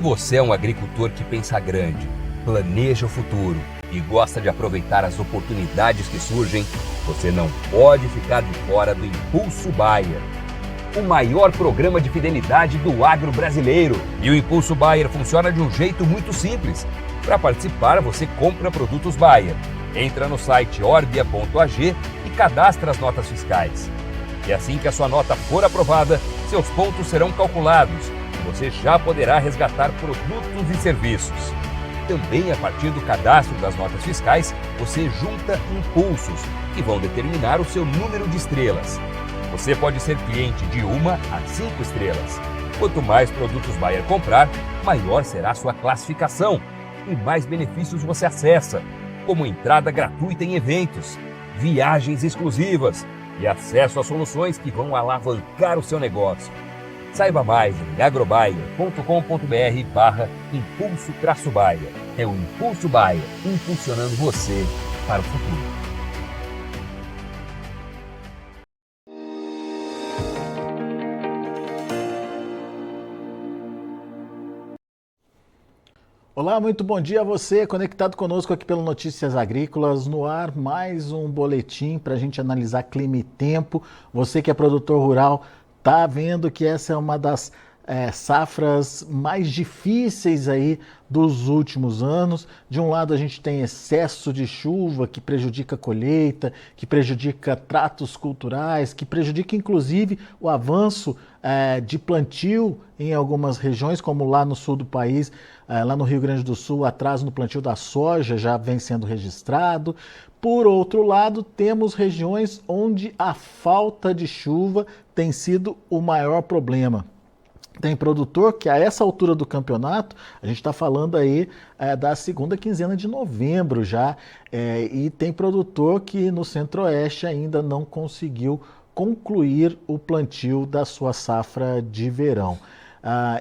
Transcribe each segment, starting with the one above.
Você é um agricultor que pensa grande, planeja o futuro e gosta de aproveitar as oportunidades que surgem, você não pode ficar de fora do Impulso Bayer, o maior programa de fidelidade do agro brasileiro. E o Impulso Bayer funciona de um jeito muito simples. Para participar, você compra produtos Bayer, entra no site orbia.ag e cadastra as notas fiscais. E assim que a sua nota for aprovada, seus pontos serão calculados e você já poderá resgatar produtos e serviços. Também a partir do cadastro das notas fiscais, você junta impulsos que vão determinar o seu número de estrelas. Você pode ser cliente de 1 a 5 estrelas. Quanto mais produtos Bayer comprar, maior será a sua classificação e mais benefícios você acessa, como entrada gratuita em eventos, viagens exclusivas e acesso a soluções que vão alavancar o seu negócio. Saiba mais em agrobayer.com.br/impulso-bayer. É o Impulso Bayer, impulsionando você para o futuro. Olá, muito bom dia a você, conectado conosco aqui pelo Notícias Agrícolas, no ar mais um boletim para a gente analisar clima e tempo. Você que é produtor rural está vendo que essa é uma das safras mais difíceis aí dos últimos anos. De um lado a gente tem excesso de chuva que prejudica a colheita, que prejudica tratos culturais, que prejudica inclusive o avanço de plantio em algumas regiões, como lá no sul do país, lá no Rio Grande do Sul, atraso no plantio da soja já vem sendo registrado. Por outro lado, temos regiões onde a falta de chuva tem sido o maior problema. Tem produtor que a essa altura do campeonato, a gente está falando aí da segunda quinzena de novembro já, e tem produtor que no Centro-Oeste ainda não conseguiu concluir o plantio da sua safra de verão.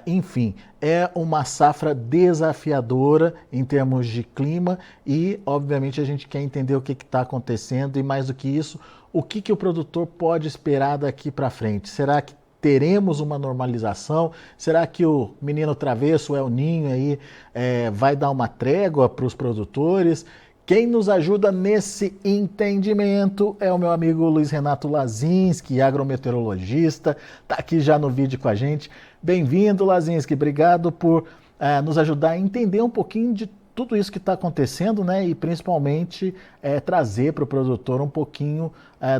Enfim, é uma safra desafiadora em termos de clima e, obviamente, a gente quer entender o que está acontecendo e, mais do que isso, o que o produtor pode esperar daqui para frente. Será que teremos uma normalização? Será que o menino travesso, o El Ninho, aí, vai dar uma trégua para os produtores? Quem nos ajuda nesse entendimento é o meu amigo Luiz Renato Lazinski, agrometeorologista, está aqui já no vídeo com a gente. Bem-vindo, Lazinski, obrigado por nos ajudar a entender um pouquinho de tudo isso que está acontecendo, né? E principalmente trazer para o produtor um pouquinho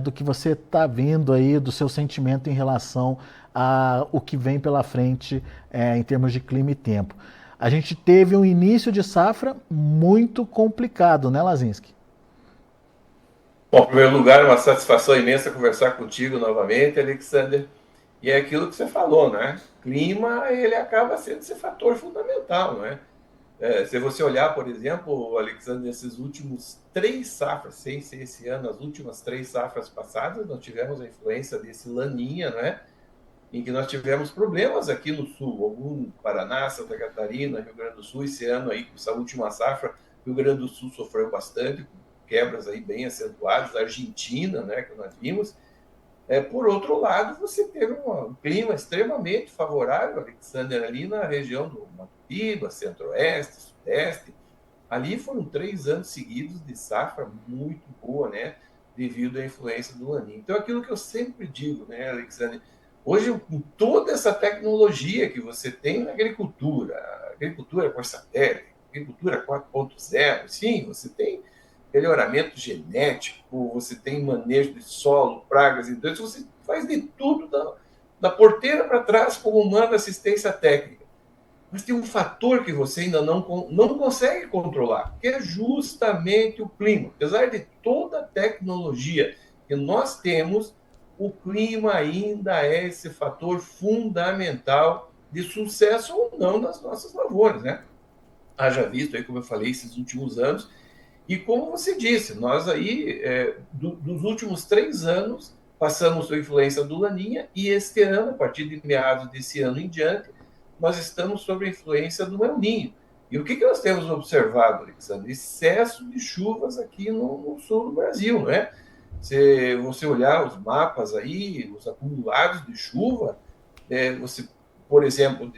do que você está vendo aí, do seu sentimento em relação ao que vem pela frente em termos de clima e tempo. A gente teve um início de safra muito complicado, né, Lazinski? Bom, em primeiro lugar, é uma satisfação imensa conversar contigo novamente, Alexander. E é aquilo que você falou, né? Clima, ele acaba sendo esse fator fundamental, não é? Se você olhar, por exemplo, Alexandre, esses últimos 3 safras, sem ser esse ano, as últimas 3 safras passadas, nós tivemos a influência desse Laninha, né? Em que nós tivemos problemas aqui no sul, algum Paraná, Santa Catarina, Rio Grande do Sul. Esse ano aí, com essa última safra, Rio Grande do Sul sofreu bastante, com quebras aí bem acentuadas, Argentina, né, que nós vimos. Por outro lado, você teve um clima extremamente favorável, Alexander, ali na região do Mato Piba, Centro-Oeste, Sudeste. Ali foram 3 anos seguidos de safra muito boa, né, devido à influência do Laninha. Então, aquilo que eu sempre digo, né, Alexander, hoje, com toda essa tecnologia que você tem na agricultura por satélite, agricultura 4.0, sim, você tem melhoramento genético, você tem manejo de solo, pragas e doenças, você faz de tudo da porteira para trás como manda assistência técnica. Mas tem um fator que você ainda não consegue controlar, que é justamente o clima. Apesar de toda a tecnologia que nós temos, o clima ainda é esse fator fundamental de sucesso ou não das nossas lavouras, né? Haja visto aí, como eu falei, esses últimos anos. E como você disse, nós aí, dos últimos 3 anos, passamos sob influência do Laninha, e este ano, a partir de meados desse ano em diante, nós estamos sob a influência do El Ninho. E o que nós temos observado, Alexandre? Excesso de chuvas aqui no sul do Brasil, né? Se você olhar os mapas aí, os acumulados de chuva, você por exemplo,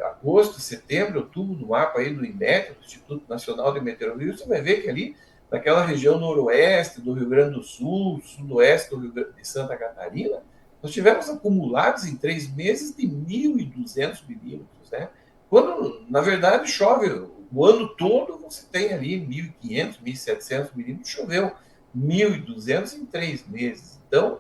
agosto, setembro, outubro, no mapa aí do INMET, do Instituto Nacional de Meteorologia, você vai ver que ali, naquela região noroeste do Rio Grande do Sul, sudoeste do Rio Grande de Santa Catarina, nós tivemos acumulados em 3 meses de 1.200 milímetros, né? Quando, na verdade, chove o ano todo, você tem ali 1.500, 1.700 milímetros, choveu 1.200 em 3 meses. Então,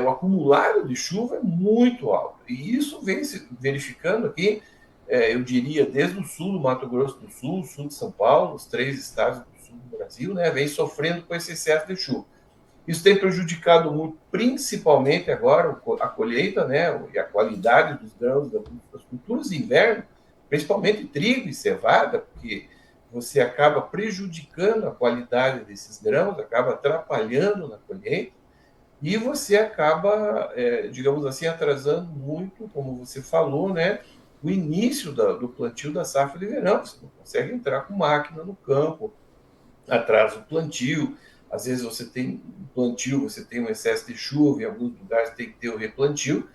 o acumulado de chuva é muito alto. E isso vem se verificando aqui, eu diria, desde o sul do Mato Grosso do Sul, sul de São Paulo, os 3 estados do sul do Brasil, né, vem sofrendo com esse excesso de chuva. Isso tem prejudicado muito, principalmente agora, a colheita, né, e a qualidade dos grãos das culturas de inverno, principalmente trigo e cevada, porque você acaba prejudicando a qualidade desses grãos, acaba atrapalhando na colheita, e você acaba, digamos assim, atrasando muito, como você falou, né, o início do plantio da safra de verão. Você não consegue entrar com máquina no campo, atrasa o plantio. Às vezes você tem plantio, você tem um excesso de chuva, em alguns lugares tem que ter o replantio.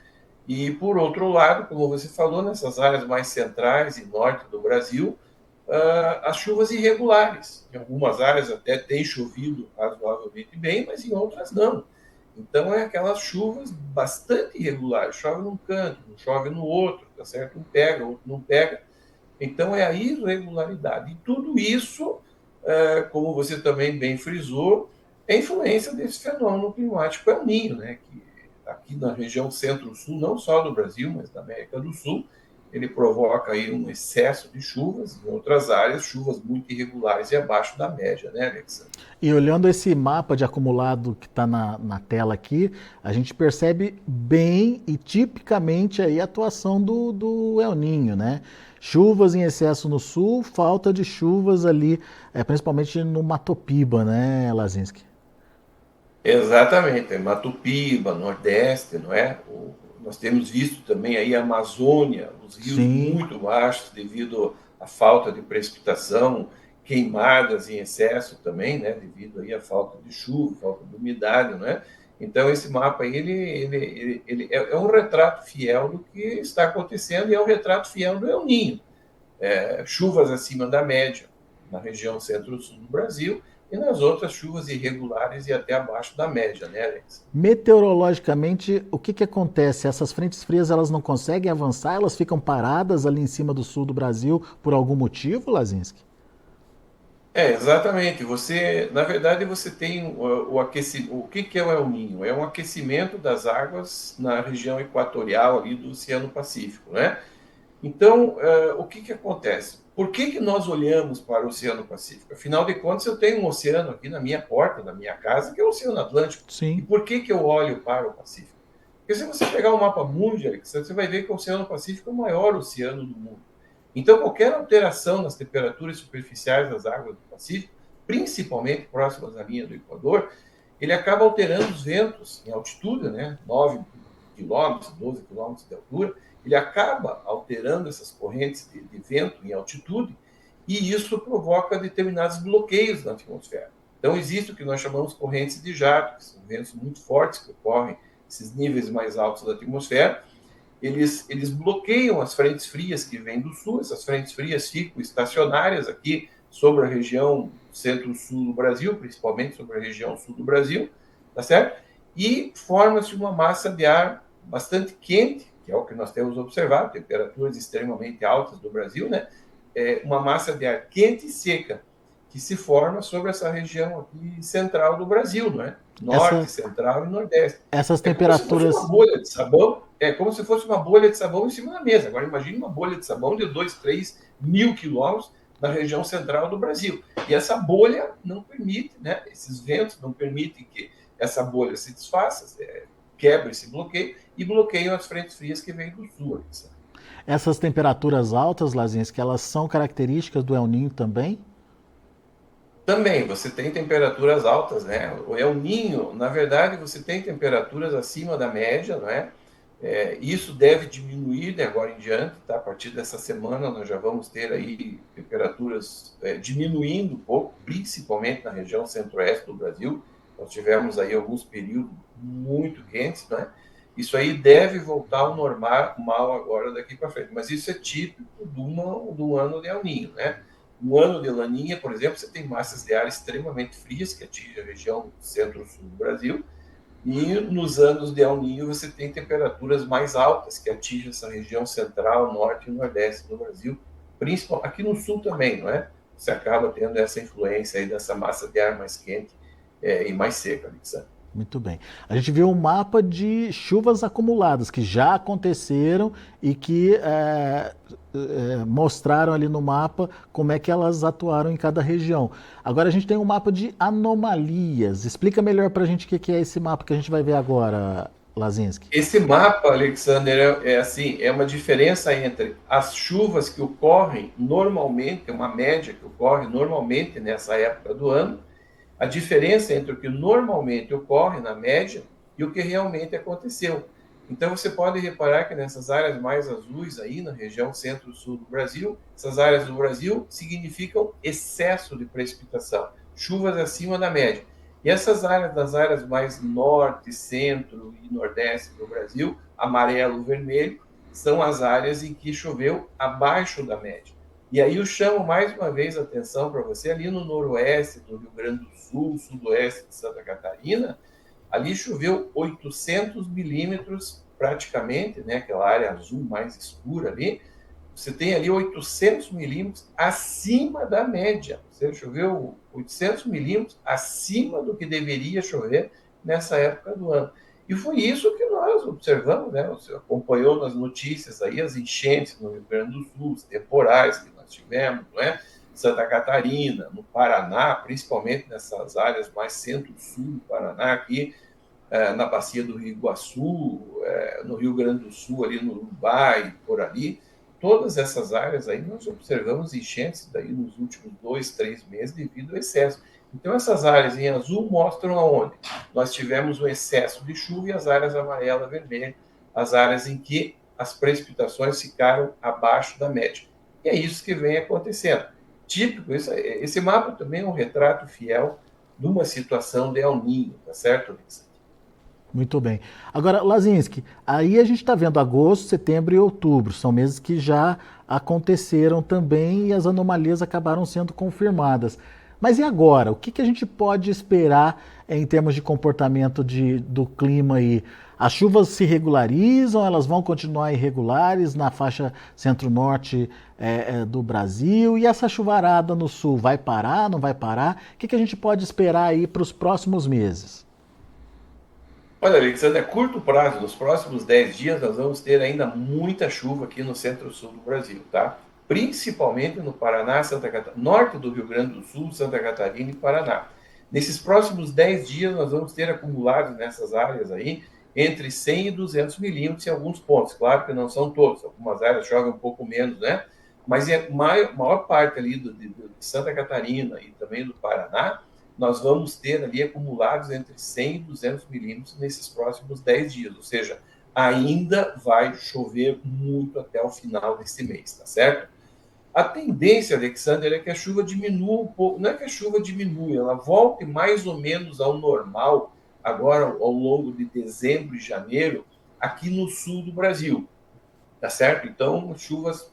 E, por outro lado, como você falou, nessas áreas mais centrais e norte do Brasil, as chuvas irregulares. Em algumas áreas até tem chovido razoavelmente bem, mas em outras não. Então, é aquelas chuvas bastante irregulares. Chove num canto, não chove no outro, tá certo? Um pega, outro não pega. Então, é a irregularidade. E tudo isso, como você também bem frisou, é influência desse fenômeno climático El Niño, né? Que aqui na região centro-sul, não só do Brasil, mas da América do Sul, ele provoca aí um excesso de chuvas, em outras áreas, chuvas muito irregulares e abaixo da média, né, Alexandre? E olhando esse mapa de acumulado que está na tela aqui, a gente percebe bem e tipicamente aí a atuação do El Niño, né? Chuvas em excesso no sul, falta de chuvas ali, principalmente no Mato Piba, né, Lazinski? Exatamente, Mato Piba, Nordeste, não é? Nós temos visto também aí a Amazônia, os rios Sim. muito baixos devido à falta de precipitação, queimadas em excesso também, né? Devido aí à falta de chuva, falta de umidade, não é? Então esse mapa aí, ele é um retrato fiel do que está acontecendo e é um retrato fiel do El Niño. Chuvas acima da média na região centro-sul do Brasil e nas outras chuvas irregulares e até abaixo da média, né, Alex? Meteorologicamente, o que acontece? Essas frentes frias elas não conseguem avançar, elas ficam paradas ali em cima do sul do Brasil por algum motivo, Lazinski? Exatamente. Na verdade, você tem o aquecimento. O que é o El Niño? É um aquecimento das águas na região equatorial ali do Oceano Pacífico, né? Então, o que acontece? Por que nós olhamos para o Oceano Pacífico? Afinal de contas, eu tenho um oceano aqui na minha porta, na minha casa, que é o Oceano Atlântico. E Sim. por que eu olho para o Pacífico? Porque se você pegar o mapa mundi, você vai ver que o Oceano Pacífico é o maior oceano do mundo. Então, qualquer alteração nas temperaturas superficiais das águas do Pacífico, principalmente próximas à linha do Equador, ele acaba alterando os ventos em altitude, né? 9 quilômetros, 12 quilômetros de altura, ele acaba alterando essas correntes de vento em altitude e isso provoca determinados bloqueios na atmosfera. Então, existe o que nós chamamos de correntes de jato, que são ventos muito fortes que ocorrem nesses níveis mais altos da atmosfera. Eles bloqueiam as frentes frias que vêm do sul, essas frentes frias ficam estacionárias aqui sobre a região centro-sul do Brasil, principalmente sobre a região sul do Brasil, tá certo? E forma-se uma massa de ar bastante quente, que é o que nós temos observado, temperaturas extremamente altas do Brasil, né? Uma massa de ar quente e seca, que se forma sobre essa região aqui central do Brasil, não é? Norte, central e nordeste. Essas Como se fosse temperaturas. uma bolha de sabão, como se fosse uma bolha de sabão em cima da mesa. Agora imagine uma bolha de sabão de 2, 3 mil quilômetros na região central do Brasil. E essa bolha não permite, né? Esses ventos não permitem que essa bolha se desfaça, quebra esse bloqueio e bloqueiam as frentes frias que vêm do sul. Essas temperaturas altas, Lazinski, elas são características do El Niño também? Também, você tem temperaturas altas, né? O El Niño, na verdade, você tem temperaturas acima da média, não é? Isso deve diminuir de agora em diante, tá? A partir dessa semana nós já vamos ter aí temperaturas diminuindo um pouco, principalmente na região centro-oeste do Brasil. Nós tivemos aí alguns períodos muito quentes, né? Isso aí deve voltar ao normal agora daqui para frente. Mas isso é típico do ano de El Niño, né? No ano de Laninha, por exemplo, você tem massas de ar extremamente frias que atingem a região centro-sul do Brasil, e nos anos de El Niño você tem temperaturas mais altas que atingem essa região central, norte e nordeste do Brasil, principalmente aqui no sul também, não é? Você acaba tendo essa influência aí dessa massa de ar mais quente e mais seca, Alexandre. Muito bem. A gente viu um mapa de chuvas acumuladas que já aconteceram e que mostraram ali no mapa como é que elas atuaram em cada região. Agora a gente tem um mapa de anomalias. Explica melhor para a gente o que é esse mapa que a gente vai ver agora, Lazinski. Esse mapa, Alexander, é uma diferença entre as chuvas que ocorrem normalmente, uma média que ocorre normalmente nessa época do ano, a diferença entre o que normalmente ocorre na média e o que realmente aconteceu. Então você pode reparar que nessas áreas mais azuis aí na região centro-sul do Brasil, essas áreas do Brasil significam excesso de precipitação, chuvas acima da média. E essas áreas das áreas mais norte, centro e nordeste do Brasil, amarelo, vermelho, são as áreas em que choveu abaixo da média. E aí eu chamo mais uma vez a atenção para você, ali no noroeste do Rio Grande do Sul, sudoeste de Santa Catarina, ali choveu 800 milímetros praticamente, né, aquela área azul mais escura ali, você tem ali 800 milímetros acima da média. Você choveu 800 milímetros acima do que deveria chover nessa época do ano. E foi isso que nós observamos, né? Você acompanhou nas notícias aí as enchentes no Rio Grande do Sul, os temporais que nós tivemos, não é? Santa Catarina, no Paraná, principalmente nessas áreas mais centro-sul do Paraná, aqui na bacia do Rio Iguaçu, no Rio Grande do Sul, ali no Uruguai, por ali. Todas essas áreas aí nós observamos enchentes daí nos últimos 2, 3 meses devido ao excesso. Então essas áreas em azul mostram aonde nós tivemos um excesso de chuva, e as áreas amarela, vermelha, as áreas em que as precipitações ficaram abaixo da média. E é isso que vem acontecendo. Típico, esse mapa também é um retrato fiel de uma situação de El Niño, tá certo, Alexandre? Muito bem. Agora, Lazinski, aí a gente está vendo agosto, setembro e outubro, são meses que já aconteceram também e as anomalias acabaram sendo confirmadas. Mas e agora? O que a gente pode esperar em termos de comportamento do clima aí? As chuvas se regularizam, elas vão continuar irregulares na faixa centro-norte do Brasil? E essa chuvarada no sul vai parar, não vai parar? O que a gente pode esperar aí para os próximos meses? Olha, Alexandre, a curto prazo, nos próximos 10 dias, nós vamos ter ainda muita chuva aqui no centro-sul do Brasil, tá? Principalmente no Paraná, Santa Catarina, norte do Rio Grande do Sul, Santa Catarina e Paraná. Nesses próximos 10 dias, nós vamos ter acumulados nessas áreas aí entre 100 e 200 milímetros em alguns pontos. Claro que não são todos, algumas áreas chovem um pouco menos, né? Mas a maior parte ali de Santa Catarina e também do Paraná, nós vamos ter ali acumulados entre 100 e 200 milímetros nesses próximos 10 dias, ou seja, ainda vai chover muito até o final desse mês, tá certo? A tendência, Alexander, é que a chuva diminua um pouco, não é que a chuva diminua, ela volte mais ou menos ao normal, agora ao longo de dezembro e janeiro, aqui no sul do Brasil, tá certo? Então, chuvas,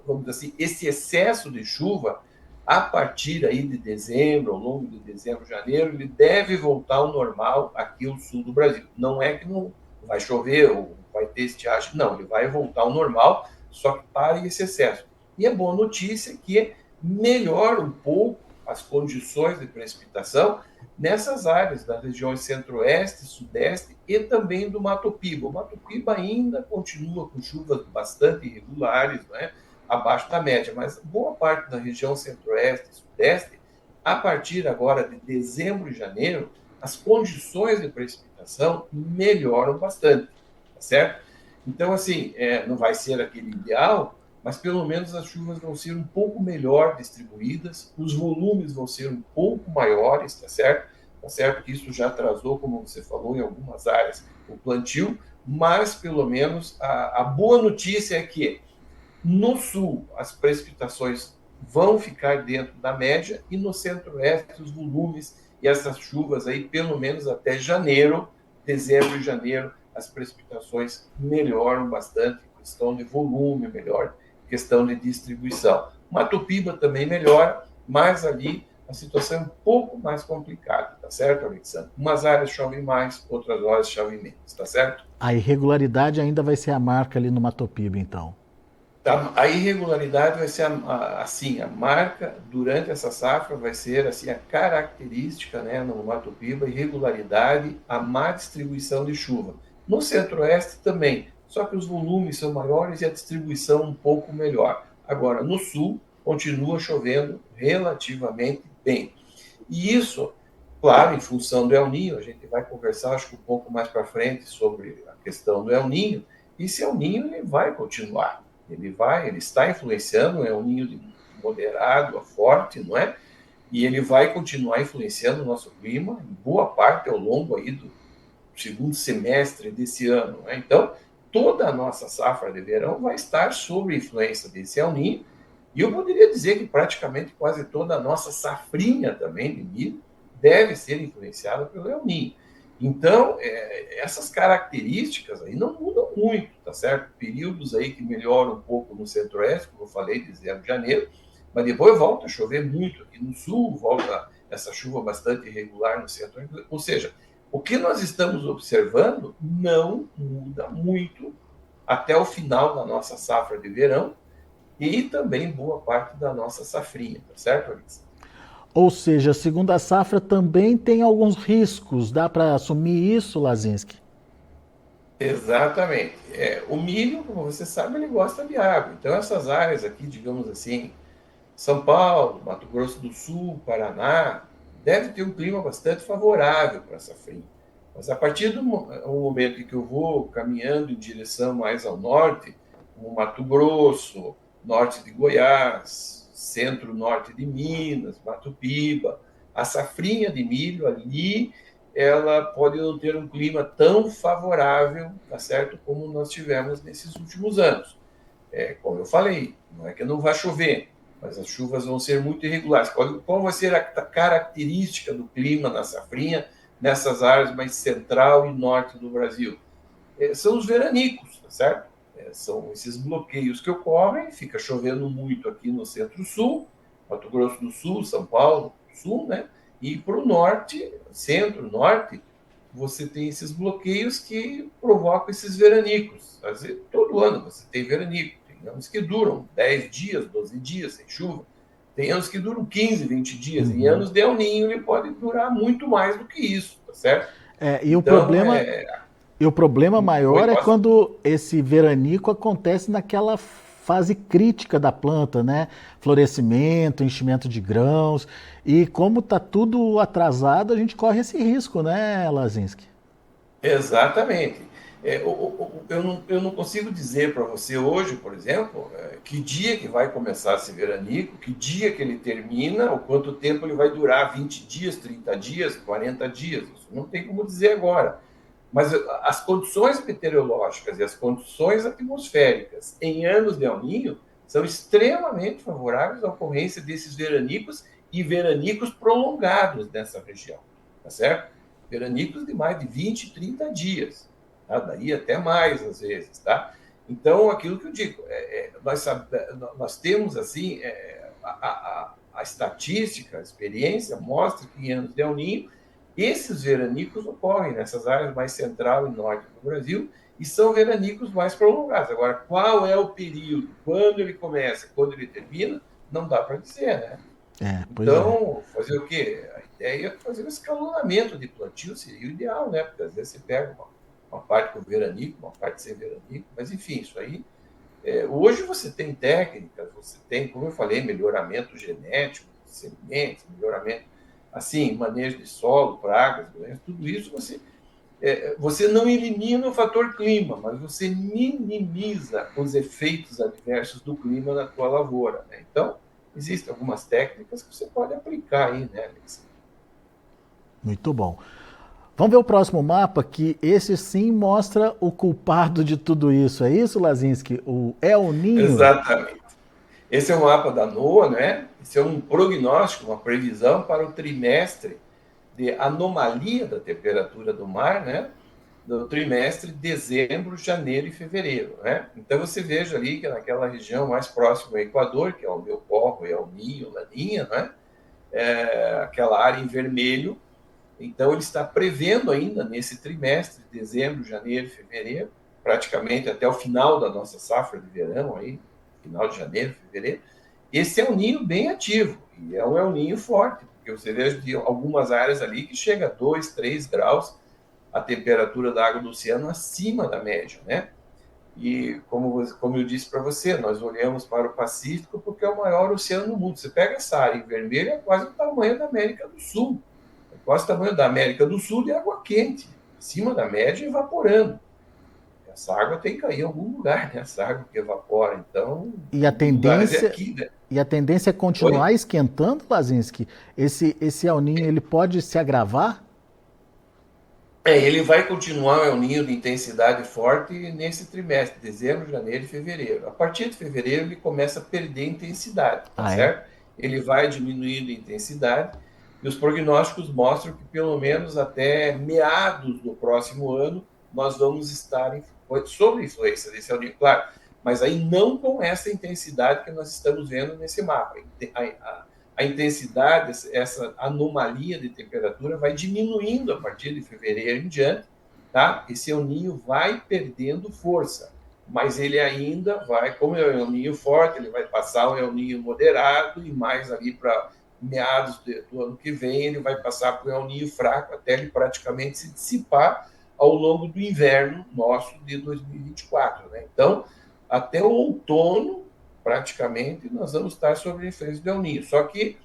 vamos dizer assim, esse excesso de chuva, a partir aí de dezembro, ao longo de dezembro, janeiro, ele deve voltar ao normal aqui no sul do Brasil. Não é que não vai chover ou vai ter estiagem, não, ele vai voltar ao normal, só que para esse excesso. E a boa notícia é que melhora um pouco as condições de precipitação nessas áreas das regiões centro-oeste, sudeste e também do Mato Piba. O Mato Piba ainda continua com chuvas bastante irregulares, né? Abaixo da média, mas boa parte da região centro-oeste e sudeste, a partir agora de dezembro e janeiro, as condições de precipitação melhoram bastante, tá certo? Então, assim, não vai ser aquele ideal, mas pelo menos as chuvas vão ser um pouco melhor distribuídas, os volumes vão ser um pouco maiores, tá certo? Tá certo que isso já atrasou, como você falou, em algumas áreas, o plantio, mas pelo menos a boa notícia é que no sul, as precipitações vão ficar dentro da média e no centro-oeste, os volumes e essas chuvas aí, pelo menos até janeiro, dezembro e janeiro, as precipitações melhoram bastante, questão de volume melhora, questão de distribuição. Mato Piba também melhora, mas ali a situação é um pouco mais complicada, tá certo, Alexandre? Umas áreas chovem mais, outras áreas chovem menos, tá certo? A irregularidade ainda vai ser a marca ali no Mato Piba, então. A irregularidade vai ser assim, a marca durante essa safra vai ser assim a característica, né, no Mato Piba, irregularidade, a má distribuição de chuva. No Centro-Oeste também, só que os volumes são maiores e a distribuição um pouco melhor. Agora, no Sul, continua chovendo relativamente bem. E isso, claro, em função do El Niño, a gente vai conversar, acho que um pouco mais para frente, sobre a questão do El Niño, e esse El Niño ele vai continuar. Ele está influenciando, é um ninho de moderado a forte, não é? E ele vai continuar influenciando o nosso clima, em boa parte ao longo aí do segundo semestre desse ano, né? Então, toda a nossa safra de verão vai estar sob influência desse El Niño, e eu poderia dizer que praticamente quase toda a nossa safrinha também de milho deve ser influenciada pelo El Niño. Então, essas características aí não mudam muito, tá certo? Períodos aí que melhoram um pouco no Centro-Oeste, como eu falei, de 0 de janeiro, mas depois volta a chover muito aqui no Sul, volta essa chuva bastante irregular no Centro-Oeste. Ou seja, o que nós estamos observando não muda muito até o final da nossa safra de verão e também boa parte da nossa safrinha, tá certo, Alex? Ou seja, a segunda safra também tem alguns riscos. Dá para assumir isso, Lazinski? Exatamente. O milho, como você sabe, ele gosta de água. Então, essas áreas aqui, digamos assim, São Paulo, Mato Grosso do Sul, Paraná, deve ter um clima bastante favorável para a safrinha. Mas a partir do momento em que eu vou caminhando em direção mais ao norte, como Mato Grosso, norte de Goiás, centro-norte de Minas, Mato Piba, a safrinha de milho ali, ela pode não ter um clima tão favorável, tá certo, como nós tivemos nesses últimos anos. Como eu falei, não é que não vai chover, mas as chuvas vão ser muito irregulares. Qual vai ser a característica do clima na safrinha nessas áreas mais central e norte do Brasil? São os veranicos, tá certo? São esses bloqueios que ocorrem, fica chovendo muito aqui no Centro-Sul, Mato Grosso do Sul, São Paulo, Sul, né? E para o norte, centro-norte, você tem esses bloqueios que provocam esses veranicos. Às vezes, todo ano você tem veranico. Tem anos que duram 10 dias, 12 dias sem chuva. Tem anos que duram 15, 20 dias. Em anos de El Niño ele pode durar muito mais do que isso, tá certo? E o problema maior é quando esse veranico acontece naquela fase crítica da planta, né? Florescimento, enchimento de grãos. E como está tudo atrasado, a gente corre esse risco, né, Lazinski? Exatamente. Eu não consigo dizer para você hoje, por exemplo, que dia que vai começar esse veranico, que dia que ele termina, ou quanto tempo ele vai durar, 20 dias, 30 dias, 40 dias. Isso não tem como dizer agora. Mas as condições meteorológicas e as condições atmosféricas em anos de El Niño são extremamente favoráveis à ocorrência desses veranicos e veranicos prolongados nessa região, tá certo? Veranicos de mais de 20, 30 dias, tá? Daí até mais às vezes, tá? Então, aquilo que eu digo, nós temos assim, a estatística, a experiência mostra que em anos de El Niño esses veranicos ocorrem nessas áreas mais central e norte do Brasil e são veranicos mais prolongados. Agora, qual é o período? Quando ele começa, quando ele termina? Não dá para dizer, né? Então, fazer o quê? A ideia é fazer um escalonamento de plantio seria o ideal, né? Porque às vezes você pega uma parte com veranico, uma parte sem veranico, mas enfim, isso aí. Hoje você tem técnicas, você tem, como eu falei, melhoramento genético, sementes, melhoramento, assim, manejo de solo, pragas, tudo isso você não elimina o fator clima, mas você minimiza os efeitos adversos do clima na tua lavoura, né? Então, existem algumas técnicas que você pode aplicar aí, né, Alex? Muito bom. Vamos ver o próximo mapa, que esse sim mostra o culpado de tudo isso. É isso, Lazinski? O El Niño? Exatamente. Esse é o mapa da NOAA, né? Esse é um prognóstico, uma previsão para o trimestre de anomalia da temperatura do mar, né? do trimestre dezembro, janeiro e fevereiro, né? Então você veja ali que naquela região mais próxima ao Equador, que é o Belporro, El Niño, Laninha, né? Aquela área em vermelho. Então ele está prevendo ainda nesse trimestre, dezembro, janeiro e fevereiro, praticamente até o final da nossa safra de verão, aí, final de janeiro, fevereiro, esse El Niño bem ativo, e é um El Niño forte, porque você vê de algumas áreas ali que chega a 2, 3 graus a temperatura da água do oceano acima da média, né? E como eu disse para você, nós olhamos para o Pacífico porque é o maior oceano do mundo. Você pega essa área em vermelho, é quase o tamanho da América do Sul. É quase o tamanho da América do Sul de água quente, acima da média, evaporando. Essa água tem que cair em algum lugar, né? Essa água que evapora. Então, E a lugares é tendência, aqui, né? e a tendência é continuar Oi? esquentando, Lazinski? Esse El Niño, ele pode se agravar? Ele vai continuar o El Niño de intensidade forte nesse trimestre, dezembro, janeiro e fevereiro. A partir de fevereiro ele começa a perder intensidade, tá Ah, é? certo? Ele vai diminuindo a intensidade e os prognósticos mostram que pelo menos até meados do próximo ano nós vamos estar sob influência desse El Niño, claro, mas aí não com essa intensidade que nós estamos vendo nesse mapa. A intensidade, essa anomalia de temperatura vai diminuindo a partir de fevereiro em diante, tá? Esse El Niño vai perdendo força, mas ele ainda vai, como é o El Niño forte, ele vai passar o El Niño moderado e mais ali para meados do ano que vem ele vai passar para o El Niño fraco até ele praticamente se dissipar ao longo do inverno nosso de 2024, né? Então, até o outono praticamente nós vamos estar sob a influência do El Niño. Só que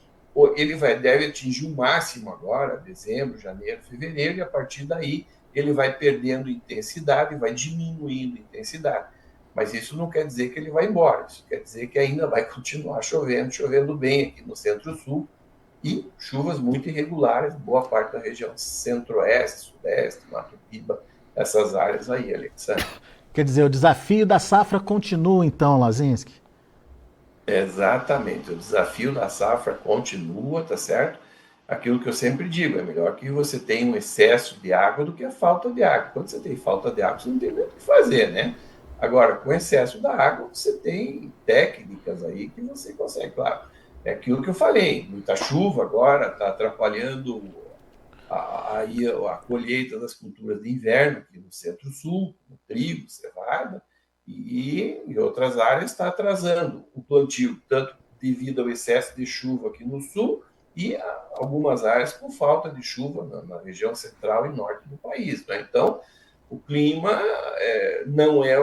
ele deve atingir o máximo agora, dezembro, janeiro, fevereiro, e a partir daí ele vai perdendo intensidade, vai diminuindo intensidade. Mas isso não quer dizer que ele vai embora, isso quer dizer que ainda vai continuar chovendo bem aqui no centro-sul, e chuvas muito irregulares, boa parte da região centro-oeste, sudeste, Mato Piba, essas áreas aí, Alexandre. Quer dizer, o desafio da safra continua então, Lazinski? Exatamente, o desafio da safra continua, tá certo? Aquilo que eu sempre digo, é melhor que você tenha um excesso de água do que a falta de água. Quando você tem falta de água, você não tem muito o que fazer, né? Agora, com excesso da água, você tem técnicas aí que você consegue, claro. É aquilo que eu falei, muita chuva agora está atrapalhando a colheita das culturas de inverno aqui no centro-sul, no trigo, cevada, e em outras áreas está atrasando o plantio, tanto devido ao excesso de chuva aqui no sul e algumas áreas com falta de chuva na região central e norte do país, né? Então, o clima não é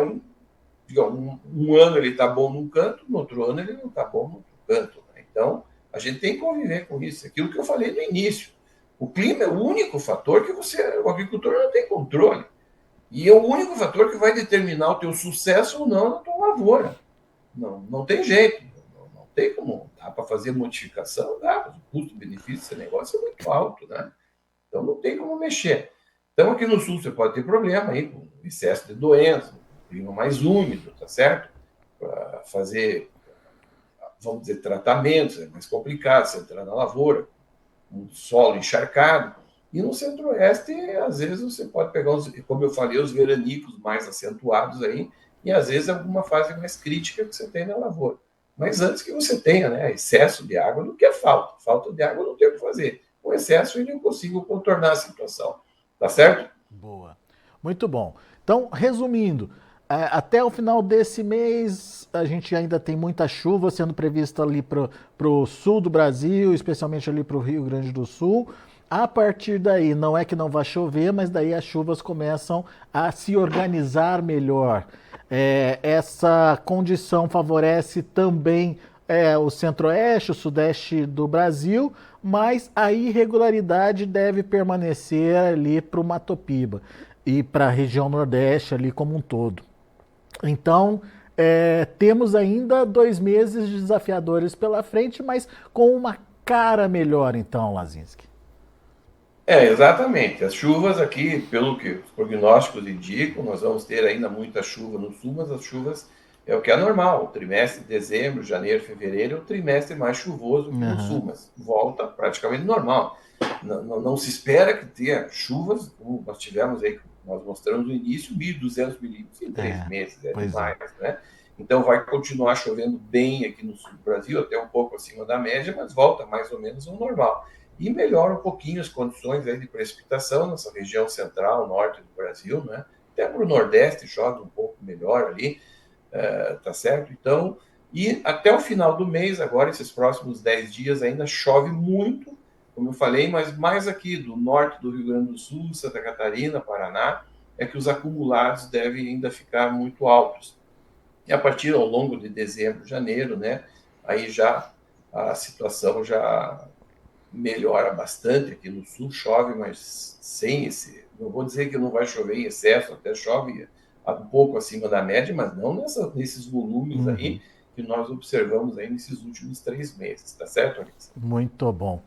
digamos, um ano ele está bom num canto, no outro ano ele não está bom no outro canto, né? Então, a gente tem que conviver com isso. Aquilo que eu falei no início. O clima é o único fator que o agricultor não tem controle. E é o único fator que vai determinar o teu sucesso ou não na tua lavoura. Não tem jeito. Não tem como. Dá para fazer modificação? Dá, mas o custo-benefício desse negócio é muito alto, né? Então não tem como mexer. Então aqui no sul você pode ter problema aí com excesso de doença, um clima mais úmido, tá certo? Para fazer, vamos dizer, tratamentos, é mais complicado você entrar na lavoura, um solo encharcado. E no centro-oeste, às vezes, você pode pegar, como eu falei, os veranicos mais acentuados aí, e às vezes alguma fase mais crítica que você tem na lavoura. Mas antes que você tenha, né, excesso de água, não quer falta. Falta de água não tem o que fazer. Com excesso, eu não consigo contornar a situação. Tá certo? Boa. Muito bom. Então, resumindo, até o final desse mês, a gente ainda tem muita chuva sendo prevista ali para o sul do Brasil, especialmente ali para o Rio Grande do Sul. A partir daí, não é que não vai chover, mas daí as chuvas começam a se organizar melhor. Essa condição favorece também o centro-oeste, o sudeste do Brasil, mas a irregularidade deve permanecer ali para o Mato Piba e para a região nordeste ali como um todo. Então, temos ainda 2 meses desafiadores pela frente, mas com uma cara melhor então, Lazinski. Exatamente. As chuvas aqui, pelo que os prognósticos indicam, nós vamos ter ainda muita chuva no sul, mas as chuvas é o que é normal. O trimestre de dezembro, janeiro, fevereiro é o trimestre mais chuvoso aqui no sul, mas volta praticamente normal. Não se espera que tenha chuvas, como nós tivemos aí Nós mostramos no início 1.200 milímetros em 3 meses, é demais, né? Então vai continuar chovendo bem aqui no sul do Brasil, até um pouco acima da média, mas volta mais ou menos ao normal. E melhora um pouquinho as condições aí de precipitação nessa região central, norte do Brasil, né? Até para o Nordeste chove um pouco melhor ali, tá certo? Então, e até o final do mês, agora, esses próximos 10 dias, ainda chove muito, como eu falei, mas mais aqui do norte do Rio Grande do Sul, Santa Catarina, Paraná, é que os acumulados devem ainda ficar muito altos. E a partir ao longo de dezembro, janeiro, né, aí já a situação já melhora bastante. Aqui no sul chove, mas sem esse, não vou dizer que não vai chover em excesso, até chove um pouco acima da média, mas não nesses volumes aí que nós observamos aí nesses últimos 3 meses, tá certo, Alex? Muito bom.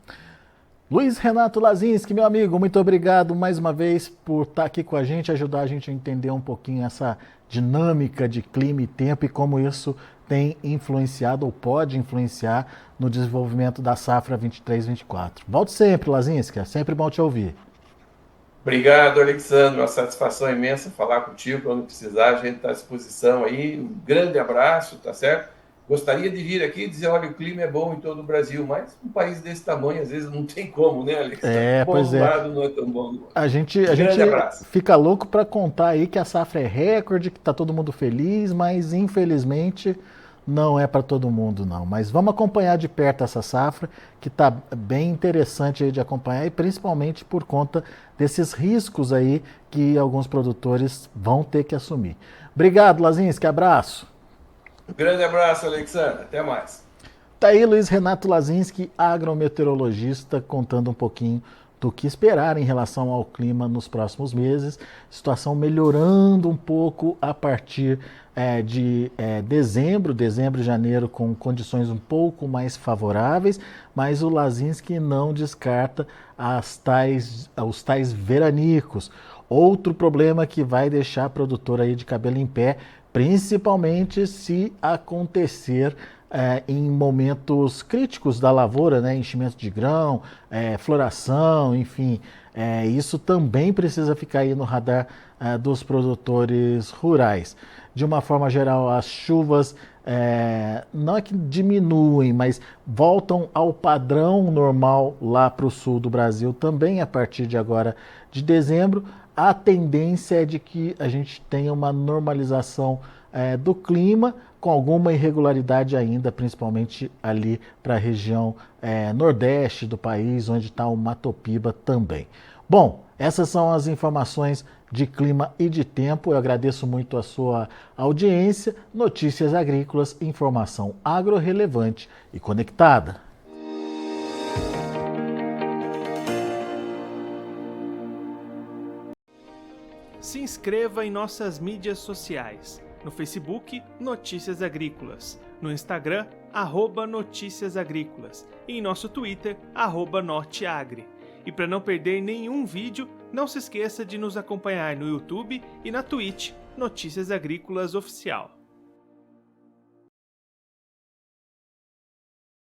Luiz Renato Lazinski, meu amigo, muito obrigado mais uma vez por estar aqui com a gente, ajudar a gente a entender um pouquinho essa dinâmica de clima e tempo e como isso tem influenciado ou pode influenciar no desenvolvimento da safra 23-24. Volte sempre, Lazinski, é sempre bom te ouvir. Obrigado, Alexandre, uma satisfação imensa falar contigo. Quando precisar, a gente está à disposição aí. Um grande abraço, tá certo? Gostaria de vir aqui e dizer, olha, o clima é bom em todo o Brasil, mas um país desse tamanho, às vezes, não tem como, né, Alexandre? Pois é. Lado não é tão bom do outro. A gente fica louco para contar aí que a safra é recorde, que está todo mundo feliz, mas infelizmente não é para todo mundo não. Mas vamos acompanhar de perto essa safra, que está bem interessante aí de acompanhar, e principalmente por conta desses riscos aí que alguns produtores vão ter que assumir. Obrigado, Lazinski, abraço. Um grande abraço, Alexandre. Até mais. Tá aí Luiz Renato Lazinski, agrometeorologista, contando um pouquinho do que esperar em relação ao clima nos próximos meses. Situação melhorando um pouco a partir de dezembro e janeiro, com condições um pouco mais favoráveis, mas o Lazinski não descarta os tais veranicos. Outro problema que vai deixar a produtora aí de cabelo em pé, principalmente se acontecer em momentos críticos da lavoura, né? Enchimento de grão, floração, enfim. Isso também precisa ficar aí no radar dos produtores rurais. De uma forma geral, as chuvas não é que diminuem, mas voltam ao padrão normal lá para o sul do Brasil também a partir de agora de dezembro. A tendência é de que a gente tenha uma normalização do clima, com alguma irregularidade ainda, principalmente ali para a região nordeste do país, onde está o Mato Piba também. Bom, essas são as informações de clima e de tempo. Eu agradeço muito a sua audiência. Notícias Agrícolas, informação agro-relevante e conectada. Se inscreva em nossas mídias sociais. No Facebook, Notícias Agrícolas. No Instagram, @Notícias Agrícolas. E em nosso Twitter, @Norteagri. E para não perder nenhum vídeo, não se esqueça de nos acompanhar no YouTube e na Twitch, Notícias Agrícolas Oficial.